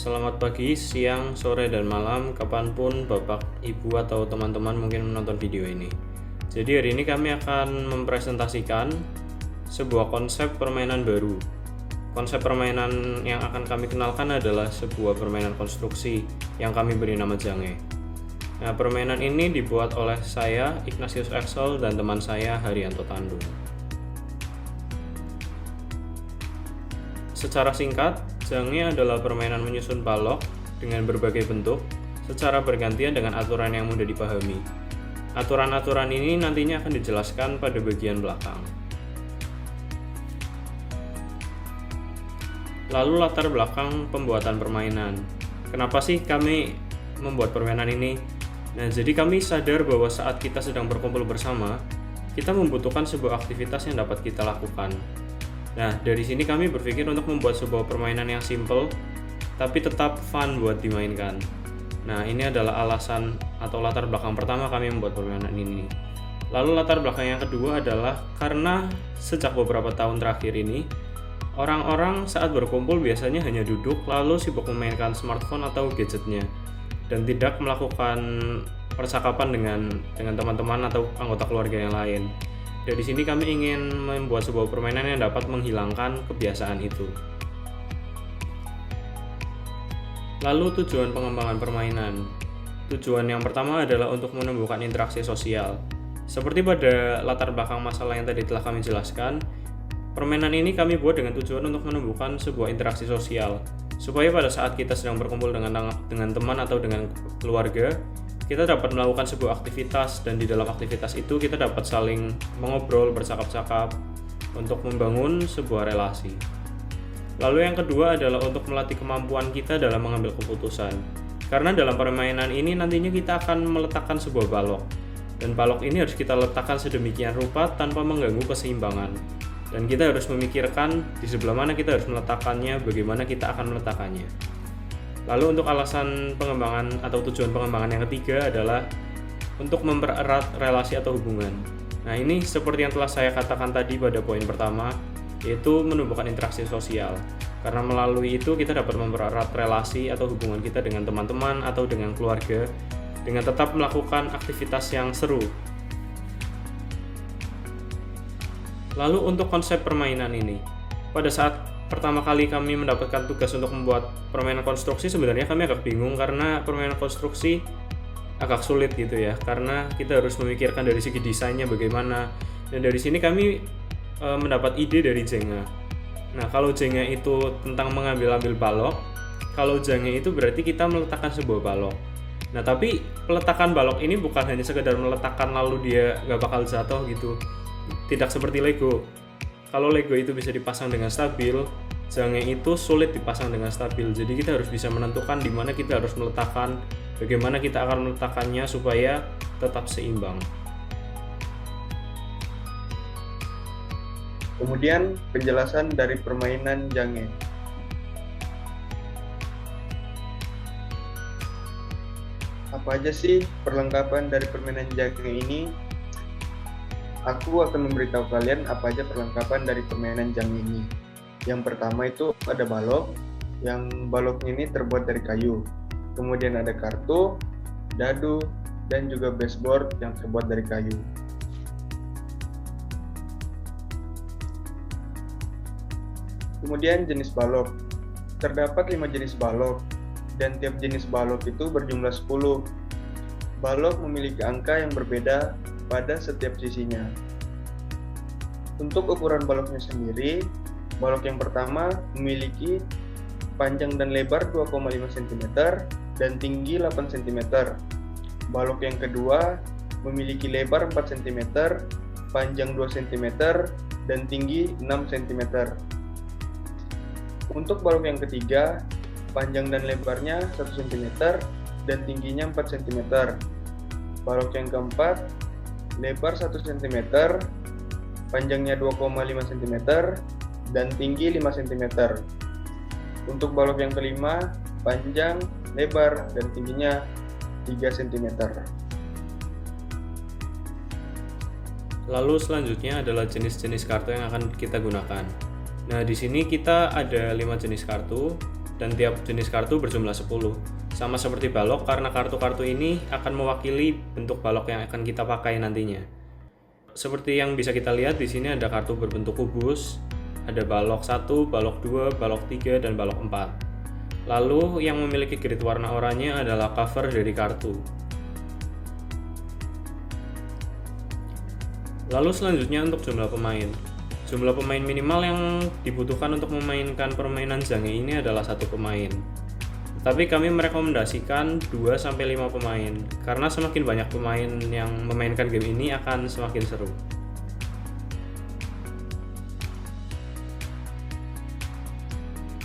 Selamat pagi, siang, sore, dan malam, kapanpun Bapak, Ibu, atau teman-teman mungkin menonton video ini. Jadi hari ini kami akan mempresentasikan sebuah konsep permainan baru. Konsep permainan yang akan kami kenalkan adalah sebuah permainan konstruksi yang kami beri nama Jange. Nah, permainan ini dibuat oleh saya, Ignatius Axel, dan teman saya, Haryanto Tandu. Secara singkat, Jange adalah permainan menyusun balok dengan berbagai bentuk secara bergantian dengan aturan yang mudah dipahami. Aturan-aturan ini nantinya akan dijelaskan pada bagian belakang. Lalu latar belakang pembuatan permainan. Kenapa sih kami membuat permainan ini? Nah, jadi kami sadar bahwa saat kita sedang berkumpul bersama, kita membutuhkan sebuah aktivitas yang dapat kita lakukan. Nah, dari sini kami berpikir untuk membuat sebuah permainan yang simple, tapi tetap fun buat dimainkan. Nah, ini adalah alasan atau latar belakang pertama kami membuat permainan ini. Lalu latar belakang yang kedua adalah karena sejak beberapa tahun terakhir ini, orang-orang saat berkumpul biasanya hanya duduk lalu sibuk memainkan smartphone atau gadgetnya, dan tidak melakukan percakapan dengan teman-teman atau anggota keluarga yang lain. Dari sini kami ingin membuat sebuah permainan yang dapat menghilangkan kebiasaan itu. Lalu tujuan pengembangan permainan. Tujuan yang pertama adalah untuk menumbuhkan interaksi sosial. Seperti pada latar belakang masalah yang tadi telah kami jelaskan, permainan ini kami buat dengan tujuan untuk menumbuhkan sebuah interaksi sosial, supaya pada saat kita sedang berkumpul dengan teman atau dengan keluarga, kita dapat melakukan sebuah aktivitas, dan di dalam aktivitas itu kita dapat saling mengobrol, bercakap-cakap untuk membangun sebuah relasi. Lalu yang kedua adalah untuk melatih kemampuan kita dalam mengambil keputusan. Karena dalam permainan ini nantinya kita akan meletakkan sebuah balok, dan balok ini harus kita letakkan sedemikian rupa tanpa mengganggu keseimbangan. Dan kita harus memikirkan di sebelah mana kita harus meletakkannya, bagaimana kita akan meletakkannya. Lalu untuk alasan pengembangan atau tujuan pengembangan yang ketiga adalah untuk mempererat relasi atau hubungan. Nah, ini seperti yang telah saya katakan tadi pada poin pertama, yaitu menumbuhkan interaksi sosial. Karena melalui itu kita dapat mempererat relasi atau hubungan kita dengan teman-teman atau dengan keluarga dengan tetap melakukan aktivitas yang seru. Lalu untuk konsep permainan ini, pada saat pertama kali kami mendapatkan tugas untuk membuat permainan konstruksi, sebenarnya kami agak bingung karena permainan konstruksi agak sulit gitu ya, karena kita harus memikirkan dari segi desainnya bagaimana. Dan dari sini kami mendapat ide dari Jenga. Nah, kalau Jenga itu tentang mengambil-ambil balok, kalau Jange itu berarti kita meletakkan sebuah balok. Nah, tapi peletakan balok ini bukan hanya sekedar meletakkan lalu dia nggak bakal jatuh gitu. Tidak seperti Lego. Kalau Lego itu bisa dipasang dengan stabil, Jange itu sulit dipasang dengan stabil. Jadi kita harus bisa menentukan di mana kita harus meletakkan, bagaimana kita akan meletakkannya supaya tetap seimbang. Kemudian penjelasan dari permainan Jange. Apa aja sih perlengkapan dari permainan Jange ini? Aku akan memberitahu kalian apa aja perlengkapan dari permainan Jange ini. Yang pertama itu ada balok, yang balok ini terbuat dari kayu. Kemudian ada kartu, dadu, dan juga baseboard yang terbuat dari kayu. Kemudian jenis balok. Terdapat 5 jenis balok, dan tiap jenis balok itu berjumlah 10. Balok memiliki angka yang berbeda pada setiap sisinya. Untuk ukuran baloknya sendiri, balok yang pertama memiliki panjang dan lebar 2,5 cm dan tinggi 8 cm. Balok yang kedua memiliki lebar 4 cm, panjang 2 cm, dan tinggi 6 cm. Untuk balok yang ketiga, panjang dan lebarnya 1 cm dan tingginya 4 cm. Balok yang keempat, lebar 1 cm, panjangnya 2,5 cm, dan tinggi 5 cm. Untuk balok yang kelima, panjang, lebar, dan tingginya 3 cm. Lalu selanjutnya adalah jenis-jenis kartu yang akan kita gunakan. Nah, di sini kita ada 5 jenis kartu. dan tiap jenis kartu berjumlah 10. Sama seperti balok, karena kartu-kartu ini akan mewakili bentuk balok yang akan kita pakai nantinya. Seperti yang bisa kita lihat di sini ada kartu berbentuk kubus, ada balok 1, balok 2, balok 3, dan balok 4. Lalu yang memiliki grid warna oranye adalah cover dari kartu. Lalu selanjutnya untuk jumlah pemain. Jumlah pemain minimal yang dibutuhkan untuk memainkan permainan Zange ini adalah 1 pemain. Tapi kami merekomendasikan 2-5 pemain, karena semakin banyak pemain yang memainkan game ini akan semakin seru.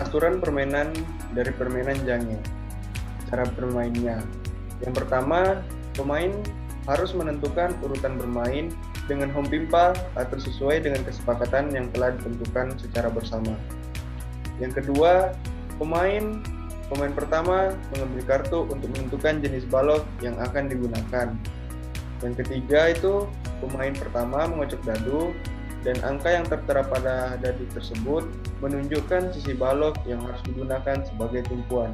Aturan permainan dari permainan Zange. Cara bermainnya. Yang pertama, pemain harus menentukan urutan bermain dengan home pimpa atau sesuai dengan kesepakatan yang telah ditentukan secara bersama. Yang kedua, pemain pertama mengambil kartu untuk menentukan jenis balok yang akan digunakan. Yang ketiga itu pemain pertama mengocok dadu dan angka yang tertera pada dadu tersebut menunjukkan sisi balok yang harus digunakan sebagai tumpuan.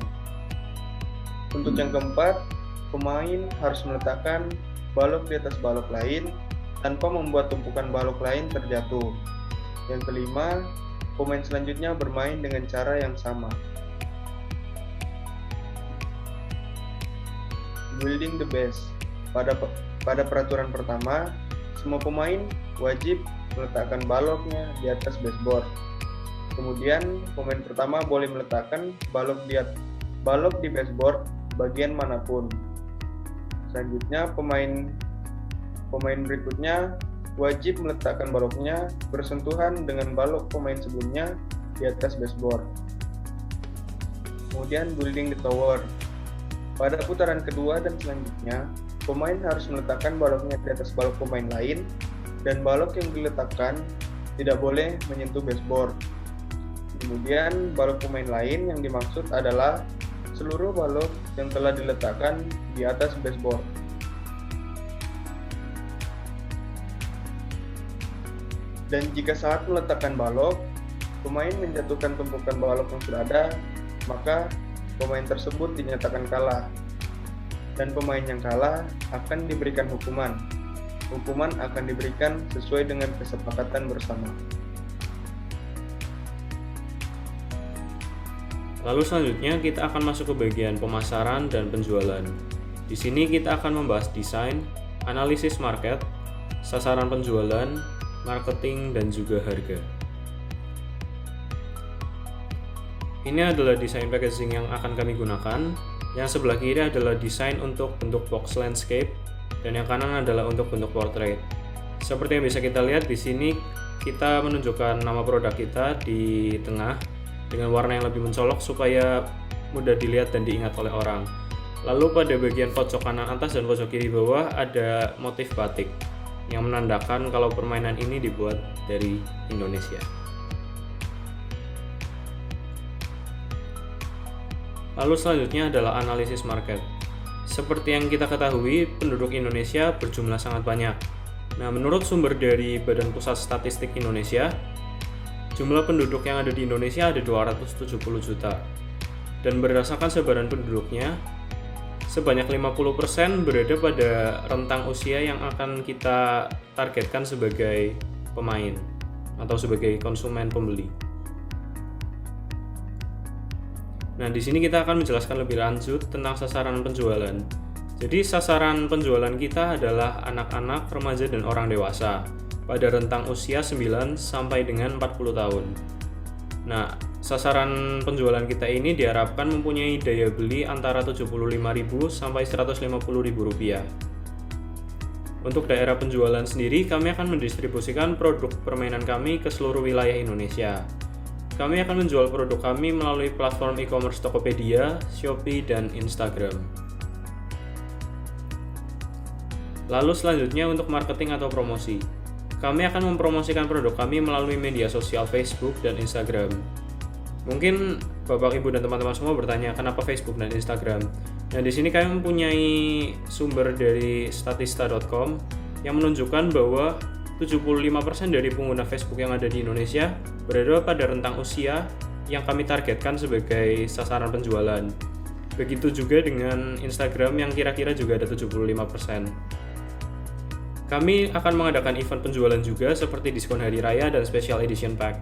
Untuk yang keempat, pemain harus meletakkan balok di atas balok lain tanpa membuat tumpukan balok lain terjatuh. Yang kelima, pemain selanjutnya bermain dengan cara yang sama. Building the base. Pada peraturan pertama, semua pemain wajib meletakkan baloknya di atas baseboard. Kemudian, pemain pertama boleh meletakkan balok di baseboard bagian manapun. Selanjutnya, pemain berikutnya wajib meletakkan baloknya bersentuhan dengan balok pemain sebelumnya di atas baseboard. Kemudian building the tower. Pada putaran kedua dan selanjutnya, pemain harus meletakkan baloknya di atas balok pemain lain dan balok yang diletakkan tidak boleh menyentuh baseboard. Kemudian balok pemain lain yang dimaksud adalah seluruh balok yang telah diletakkan di atas baseboard. Dan jika saat meletakkan balok, pemain menjatuhkan tumpukan balok yang sudah ada, maka pemain tersebut dinyatakan kalah. Dan pemain yang kalah akan diberikan hukuman. Hukuman akan diberikan sesuai dengan kesepakatan bersama. Lalu selanjutnya kita akan masuk ke bagian pemasaran dan penjualan. Di sini kita akan membahas desain, analisis market, sasaran penjualan, marketing, dan juga harga. Ini adalah desain packaging yang akan kami gunakan. Yang sebelah kiri adalah desain untuk bentuk box landscape dan yang kanan adalah untuk bentuk portrait. Seperti yang bisa kita lihat di sini, kita menunjukkan nama produk kita di tengah dengan warna yang lebih mencolok supaya mudah dilihat dan diingat oleh orang. Lalu pada bagian pojok kanan atas dan pojok kiri bawah ada motif batik yang menandakan kalau permainan ini dibuat dari Indonesia. Lalu selanjutnya adalah analisis market. Seperti yang kita ketahui, penduduk Indonesia berjumlah sangat banyak. Nah, menurut sumber dari Badan Pusat Statistik Indonesia, jumlah penduduk yang ada di Indonesia ada 270 juta. Dan berdasarkan sebaran penduduknya, sebanyak 50% berada pada rentang usia yang akan kita targetkan sebagai pemain atau sebagai konsumen pembeli. Nah, di sini kita akan menjelaskan lebih lanjut tentang sasaran penjualan. Jadi, sasaran penjualan kita adalah anak-anak, remaja, dan orang dewasa pada rentang usia 9 sampai dengan 40 tahun. Nah, sasaran penjualan kita ini diharapkan mempunyai daya beli antara Rp75.000 sampai Rp150.000. Untuk daerah penjualan sendiri, kami akan mendistribusikan produk permainan kami ke seluruh wilayah Indonesia. Kami akan menjual produk kami melalui platform e-commerce Tokopedia, Shopee, dan Instagram. Lalu selanjutnya untuk marketing atau promosi. Kami akan mempromosikan produk kami melalui media sosial Facebook dan Instagram. Mungkin Bapak, Ibu, dan teman-teman semua bertanya kenapa Facebook dan Instagram. Nah, di sini kami mempunyai sumber dari statista.com yang menunjukkan bahwa 75% dari pengguna Facebook yang ada di Indonesia berada pada rentang usia yang kami targetkan sebagai sasaran penjualan. Begitu juga dengan Instagram yang kira-kira juga ada 75%. Kami akan mengadakan event penjualan juga seperti diskon hari raya dan special edition pack.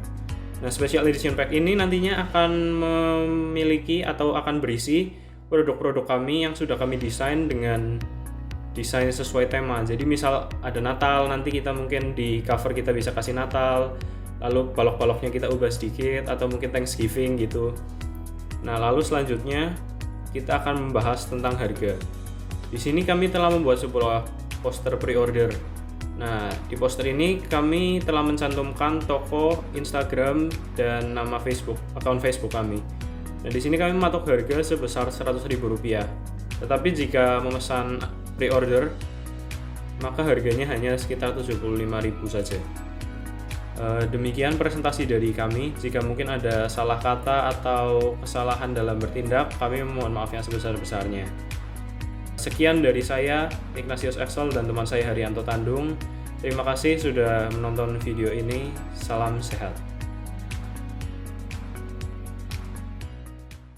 Nah, special edition pack ini nantinya akan memiliki atau akan berisi produk-produk kami yang sudah kami desain dengan desain sesuai tema. Jadi misal ada Natal, nanti kita mungkin di cover kita bisa kasih Natal, lalu balok-baloknya kita ubah sedikit, atau mungkin Thanksgiving gitu. Nah, lalu selanjutnya kita akan membahas tentang harga. Di sini kami telah membuat sebuah poster pre-order. Nah, di poster ini kami telah mencantumkan toko, Instagram, dan nama Facebook, akun Facebook kami. Nah, di sini kami mematok harga sebesar Rp100.000. Tetapi jika memesan pre-order, maka harganya hanya sekitar Rp75.000 saja. Demikian presentasi dari kami. Jika mungkin ada salah kata atau kesalahan dalam bertindak, kami mohon maaf yang sebesar-besarnya. Sekian dari saya, Ignatius Excel, dan teman saya Haryanto Tandung. Terima kasih sudah menonton video ini. Salam sehat.